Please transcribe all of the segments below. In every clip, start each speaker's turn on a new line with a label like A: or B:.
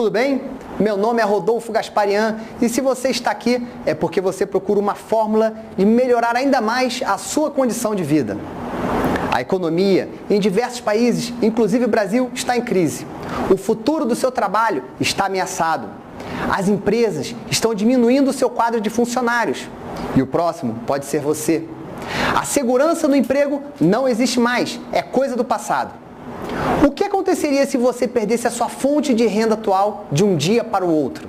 A: tudo bem? Meu nome é Rodolfo Gasparian e se você está aqui é porque você procura uma fórmula de melhorar ainda mais a sua condição de vida. A economia em diversos países, inclusive o Brasil, está em crise. O futuro do seu trabalho está ameaçado. As empresas estão diminuindo o seu quadro de funcionários. E o próximo pode ser você. A segurança no emprego não existe mais, é coisa do passado. O que aconteceria se você perdesse a sua fonte de renda atual de um dia para o outro?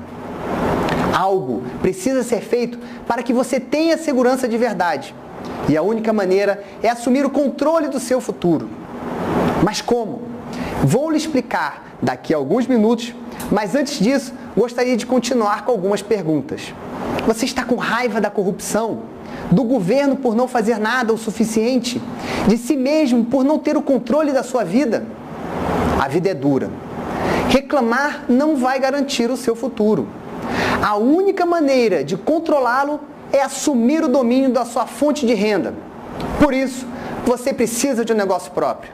A: Algo precisa ser feito para que você tenha segurança de verdade. E a única maneira é assumir o controle do seu futuro. Mas como? Vou lhe explicar daqui a alguns minutos, mas antes disso, gostaria de continuar com algumas perguntas. Você está com raiva da corrupção? Do governo por não fazer nada o suficiente? De si mesmo por não ter o controle da sua vida? A vida é dura. Reclamar não vai garantir o seu futuro. A única maneira de controlá-lo é assumir o domínio da sua fonte de renda. Por isso, você precisa de um negócio próprio.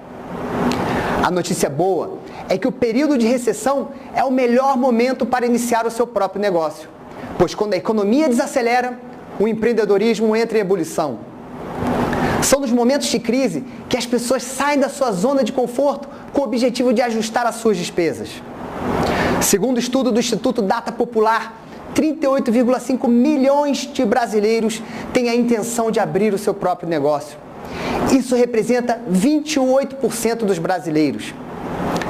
A: A notícia boa é que o período de recessão é o melhor momento para iniciar o seu próprio negócio, pois quando a economia desacelera, o empreendedorismo entra em ebulição. São nos momentos de crise que as pessoas saem da sua zona de conforto com o objetivo de ajustar as suas despesas. Segundo o estudo do Instituto Data Popular, 38,5 milhões de brasileiros têm a intenção de abrir o seu próprio negócio. Isso representa 28% dos brasileiros.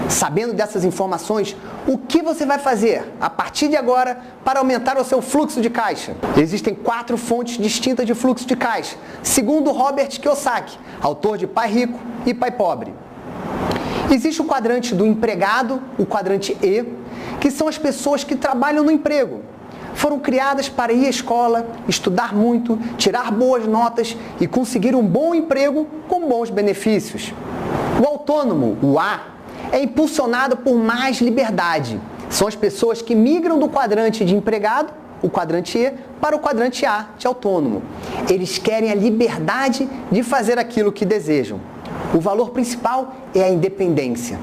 A: Sabendo dessas informações, o que você vai fazer a partir de agora para aumentar o seu fluxo de caixa? Existem 4 fontes distintas de fluxo de caixa, segundo Robert Kiyosaki, autor de Pai Rico e Pai Pobre. Existe o quadrante do empregado, o quadrante E, que são as pessoas que trabalham no emprego. Foram criadas para ir à escola, estudar muito, tirar boas notas e conseguir um bom emprego com bons benefícios. O autônomo, o A, é impulsionado por mais liberdade. São as pessoas que migram do quadrante de empregado, o quadrante E, para o quadrante A, de autônomo. Eles querem a liberdade de fazer aquilo que desejam. O valor principal é a independência.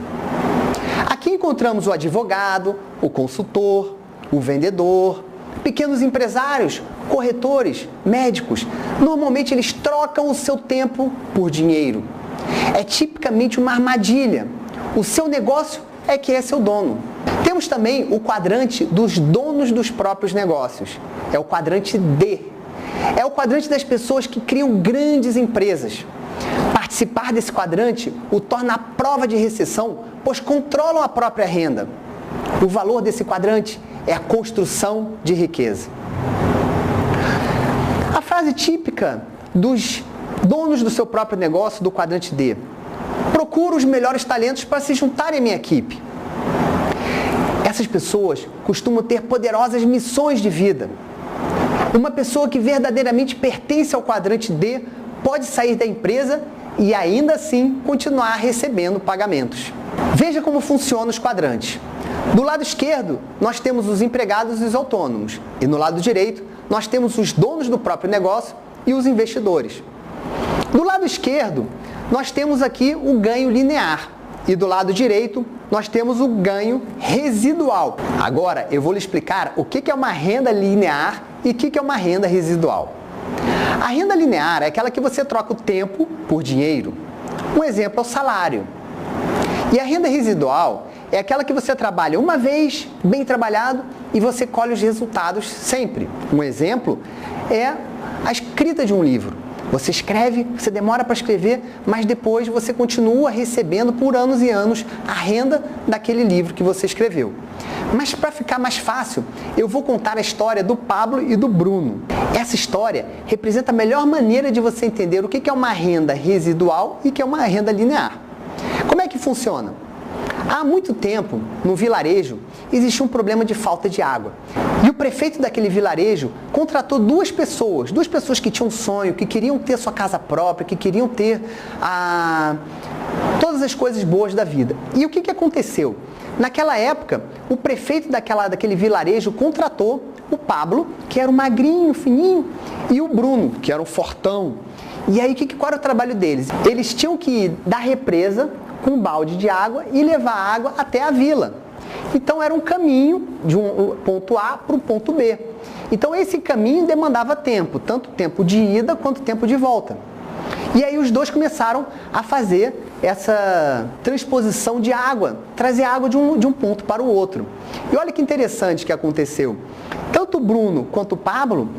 A: Aqui encontramos o advogado, o consultor, o vendedor, pequenos empresários, corretores, médicos. Normalmente eles trocam o seu tempo por dinheiro. É tipicamente uma armadilha. O seu negócio é que é seu dono. Temos também o quadrante dos donos dos próprios negócios. É o quadrante D. É o quadrante das pessoas que criam grandes empresas. Participar desse quadrante o torna a prova de recessão, pois controlam a própria renda. O valor desse quadrante é a construção de riqueza. A frase típica dos donos do seu próprio negócio do quadrante D: procuro os melhores talentos para se juntarem à minha equipe. Essas pessoas costumam ter poderosas missões de vida. Uma pessoa que verdadeiramente pertence ao quadrante D pode sair da empresa e ainda assim continuar recebendo pagamentos. Veja como funcionam os quadrantes. Do lado esquerdo, nós temos os empregados e os autônomos. E no lado direito, nós temos os donos do próprio negócio e os investidores. Do lado esquerdo, nós temos aqui o ganho linear. E do lado direito, nós temos o ganho residual. Agora, eu vou lhe explicar o que é uma renda linear e o que é uma renda residual. A renda linear é aquela que você troca o tempo por dinheiro. Um exemplo é o salário. E a renda residual é aquela que você trabalha uma vez, bem trabalhado, e você colhe os resultados sempre. Um exemplo é a escrita de um livro. Você escreve, você demora para escrever, mas depois você continua recebendo por anos e anos a renda daquele livro que você escreveu. Mas para ficar mais fácil, eu vou contar a história do Pablo e do Bruno. Essa história representa a melhor maneira de você entender o que é uma renda residual e o que é uma renda linear. Como é que funciona? Há muito tempo, no vilarejo, existia um problema de falta de água. E o prefeito daquele vilarejo contratou duas pessoas que tinham um sonho, que queriam ter sua casa própria, que queriam ter todas as coisas boas da vida. E o que aconteceu? Naquela época, o prefeito daquele vilarejo contratou o Pablo, que era um magrinho, fininho, e o Bruno, que era um fortão. E aí, qual era o trabalho deles? Eles tinham que ir da represa com um balde de água e levar a água até a vila. Então era um caminho de um ponto A para o ponto B. Então esse caminho demandava tempo, tanto tempo de ida quanto tempo de volta. E aí os dois começaram a fazer essa transposição de água, trazer água de um ponto para o outro. E olha que interessante que aconteceu. Tanto o Bruno quanto o Pablo,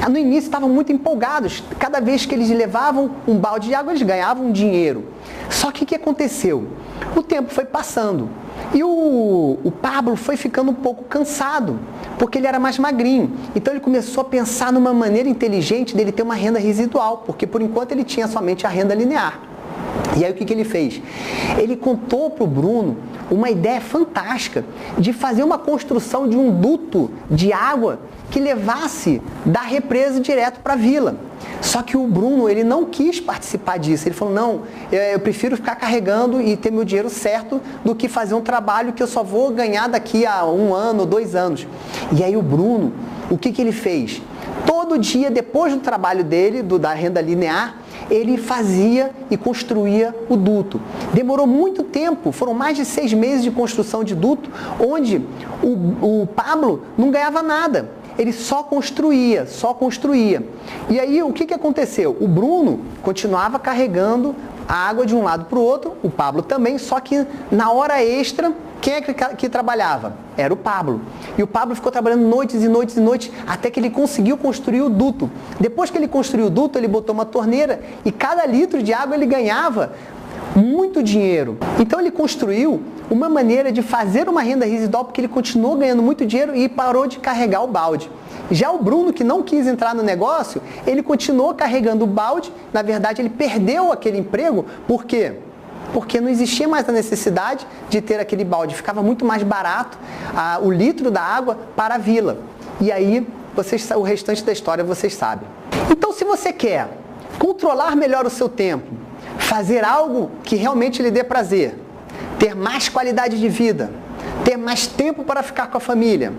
A: no início estavam muito empolgados. Cada vez que eles levavam um balde de água, eles ganhavam dinheiro. Só que o que aconteceu? O tempo foi passando. E o Pablo foi ficando um pouco cansado, porque ele era mais magrinho. Então ele começou a pensar numa maneira inteligente dele ter uma renda residual, porque por enquanto ele tinha somente a renda linear. E aí o que ele fez? Ele contou para o Bruno uma ideia fantástica de fazer uma construção de um duto de água que levasse da represa direto para a vila. Só que o Bruno, ele não quis participar disso. Ele falou, não, eu prefiro ficar carregando e ter meu dinheiro certo do que fazer um trabalho que eu só vou ganhar daqui a 1 ano, 2 anos. E aí o Bruno, o que ele fez? Todo dia, depois do trabalho dele, da renda linear, ele fazia e construía o duto. Demorou muito tempo, foram mais de 6 meses de construção de duto, onde o Pablo não ganhava nada. Ele só construía. E aí, o que aconteceu? O Bruno continuava carregando a água de um lado para o outro, o Pablo também, só que na hora extra, quem é que trabalhava? Era o Pablo. E o Pablo ficou trabalhando noites e noites e noites, até que ele conseguiu construir o duto. Depois que ele construiu o duto, ele botou uma torneira e cada litro de água ele ganhava muito dinheiro. Então ele construiu uma maneira de fazer uma renda residual, porque ele continuou ganhando muito dinheiro e parou de carregar o balde. Já o Bruno, que não quis entrar no negócio, ele continuou carregando o balde. Na verdade, ele perdeu aquele emprego. Por quê? Porque não existia mais a necessidade de ter aquele balde. Ficava muito mais barato o litro da água para a vila. E aí, o restante da história vocês sabem. Então, se você quer controlar melhor o seu tempo, fazer algo que realmente lhe dê prazer, ter mais qualidade de vida, ter mais tempo para ficar com a família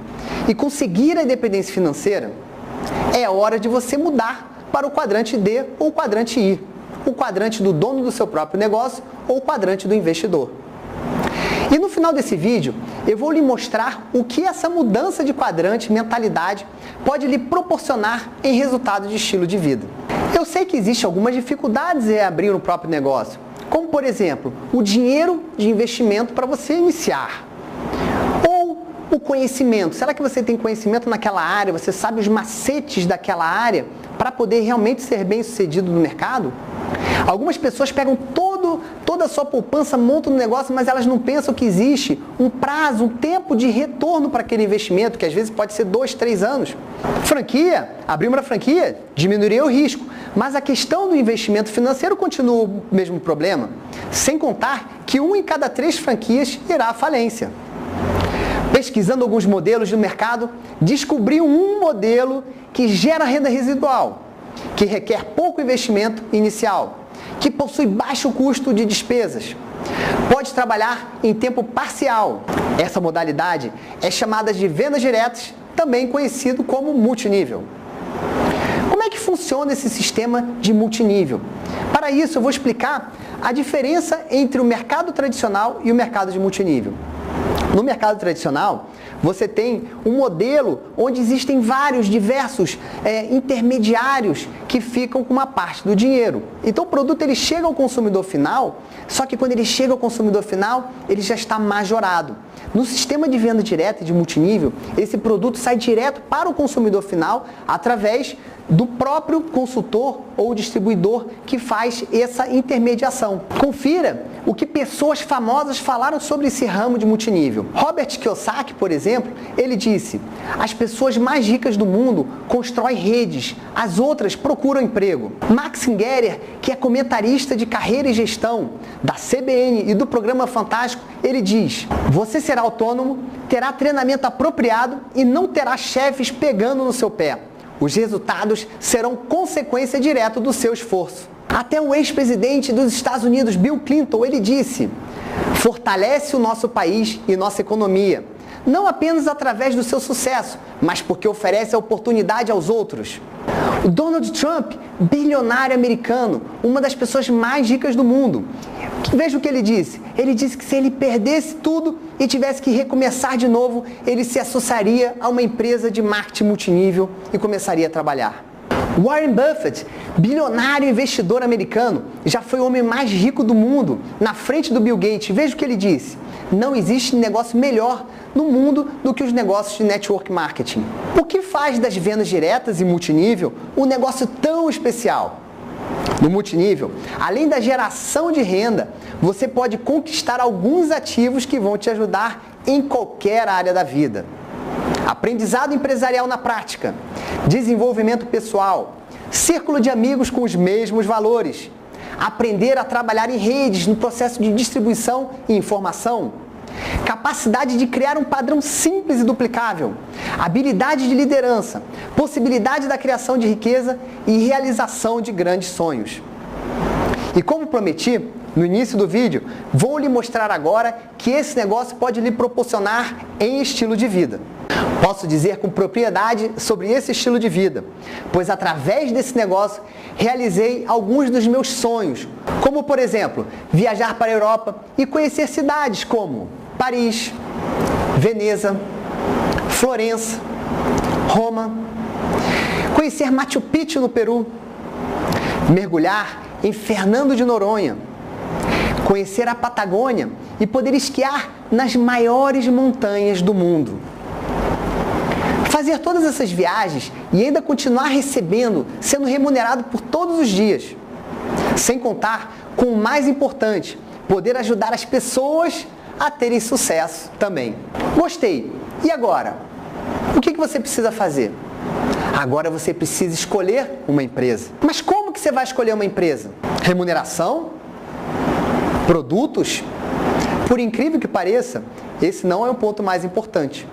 A: e conseguir a independência financeira, é hora de você mudar para o quadrante D ou o quadrante I. O quadrante do dono do seu próprio negócio ou o quadrante do investidor. E no final desse vídeo, eu vou lhe mostrar o que essa mudança de quadrante, mentalidade, pode lhe proporcionar em resultado de estilo de vida. Eu sei que existem algumas dificuldades em abrir um próprio negócio, como por exemplo, o dinheiro de investimento para você iniciar. Ou o conhecimento. Será que você tem conhecimento naquela área? Você sabe os macetes daquela área para poder realmente ser bem sucedido no mercado? Algumas pessoas pegam toda a sua poupança, montam no negócio, mas elas não pensam que existe um prazo, um tempo de retorno para aquele investimento, que às vezes pode ser 2, 3 anos. Franquia, abrir uma franquia diminuiria o risco, mas a questão do investimento financeiro continua o mesmo problema, sem contar que 1 em cada 3 franquias irá à falência. Pesquisando alguns modelos no mercado, descobriu um modelo que gera renda residual, que requer pouco investimento inicial, que possui baixo custo de despesas. Pode trabalhar em tempo parcial. Essa modalidade é chamada de vendas diretas, também conhecido como multinível. Como é que funciona esse sistema de multinível? Para isso, eu vou explicar a diferença entre o mercado tradicional e o mercado de multinível. No mercado tradicional, você tem um modelo onde existem diversos intermediários que ficam com uma parte do dinheiro. Então o produto ele chega ao consumidor final, só que quando ele chega ao consumidor final, ele já está majorado. No sistema de venda direta e de multinível, esse produto sai direto para o consumidor final através do próprio consultor ou distribuidor que faz essa intermediação. Confira o que pessoas famosas falaram sobre esse ramo de multinível. Robert Kiyosaki, por exemplo, ele disse: as pessoas mais ricas do mundo constroem redes, as outras procuram emprego. Max Singer, que é comentarista de carreira e gestão da CBN e do programa Fantástico, ele diz: você será autônomo, terá treinamento apropriado e não terá chefes pegando no seu pé. Os resultados serão consequência direta do seu esforço. Até o ex-presidente dos Estados Unidos, Bill Clinton, ele disse: fortalece o nosso país e nossa economia, não apenas através do seu sucesso, mas porque oferece a oportunidade aos outros. O Donald Trump, bilionário americano, uma das pessoas mais ricas do mundo, Veja o que ele disse. Ele disse que se ele perdesse tudo e tivesse que recomeçar de novo, ele se associaria a uma empresa de marketing multinível e começaria a trabalhar. Warren Buffett, bilionário investidor americano, já foi o homem mais rico do mundo, na frente do Bill Gates. Veja o que ele disse. Não existe negócio melhor no mundo do que os negócios de network marketing. O que faz das vendas diretas e multinível um negócio tão especial? No multinível, além da geração de renda, você pode conquistar alguns ativos que vão te ajudar em qualquer área da vida. Aprendizado empresarial na prática, desenvolvimento pessoal, círculo de amigos com os mesmos valores, aprender a trabalhar em redes no processo de distribuição e informação, capacidade de criar um padrão simples e duplicável, habilidade de liderança, possibilidade da criação de riqueza e realização de grandes sonhos. E como prometi, no início do vídeo, vou lhe mostrar agora que esse negócio pode lhe proporcionar em estilo de vida. Posso dizer com propriedade sobre esse estilo de vida, pois através desse negócio realizei alguns dos meus sonhos, como por exemplo, viajar para a Europa e conhecer cidades como Paris, Veneza, Florença, Roma, conhecer Machu Picchu no Peru, mergulhar em Fernando de Noronha, conhecer a Patagônia e poder esquiar nas maiores montanhas do mundo. Fazer todas essas viagens e ainda continuar recebendo, sendo remunerado por todos os dias. Sem contar com o mais importante, poder ajudar as pessoas a terem sucesso também. Gostei. E agora? O que você precisa fazer? Agora você precisa escolher uma empresa. Mas como que você vai escolher uma empresa? Remuneração? Produtos? Por incrível que pareça, esse não é o ponto mais importante.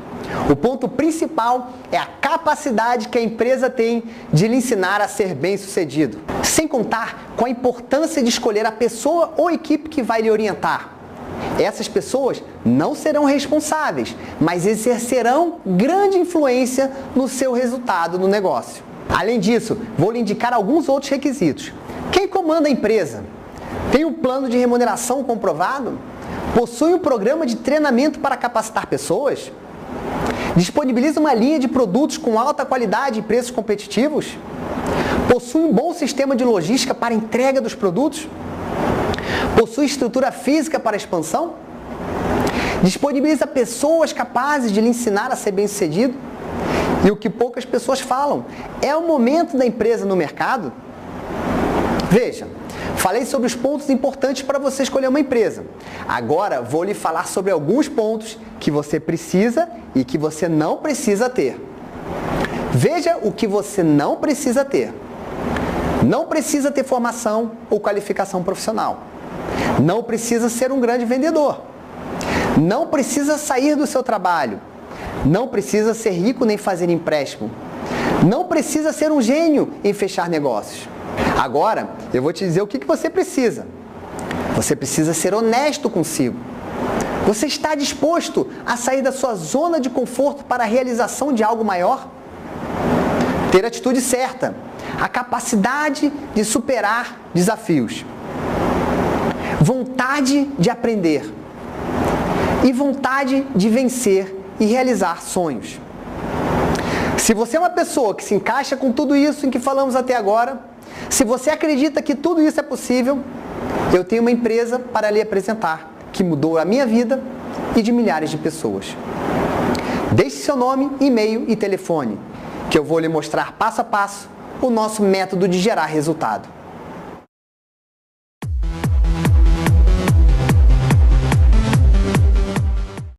A: O ponto principal é a capacidade que a empresa tem de lhe ensinar a ser bem-sucedido. Sem contar com a importância de escolher a pessoa ou equipe que vai lhe orientar. Essas pessoas não serão responsáveis, mas exercerão grande influência no seu resultado no negócio. Além disso, vou lhe indicar alguns outros requisitos. Quem comanda a empresa? Tem um plano de remuneração comprovado? Possui um programa de treinamento para capacitar pessoas? Disponibiliza uma linha de produtos com alta qualidade e preços competitivos? Possui um bom sistema de logística para a entrega dos produtos? Possui estrutura física para expansão? Disponibiliza pessoas capazes de lhe ensinar a ser bem-sucedido? E o que poucas pessoas falam, é o momento da empresa no mercado? Veja, falei sobre os pontos importantes para você escolher uma empresa. Agora vou lhe falar sobre alguns pontos que você precisa e que você não precisa ter. Veja o que você não precisa ter. Não precisa ter formação ou qualificação profissional. Não precisa ser um grande vendedor. Não precisa sair do seu trabalho. Não precisa ser rico nem fazer empréstimo. Não precisa ser um gênio em fechar negócios. Agora, eu vou te dizer o que você precisa. Você precisa ser honesto consigo. Você está disposto a sair da sua zona de conforto para a realização de algo maior? Ter a atitude certa, a capacidade de superar desafios, vontade de aprender e vontade de vencer e realizar sonhos. Se você é uma pessoa que se encaixa com tudo isso em que falamos até agora, se você acredita que tudo isso é possível, eu tenho uma empresa para lhe apresentar que mudou a minha vida e de milhares de pessoas. Deixe seu nome, e-mail e telefone, que eu vou lhe mostrar passo a passo o nosso método de gerar resultado.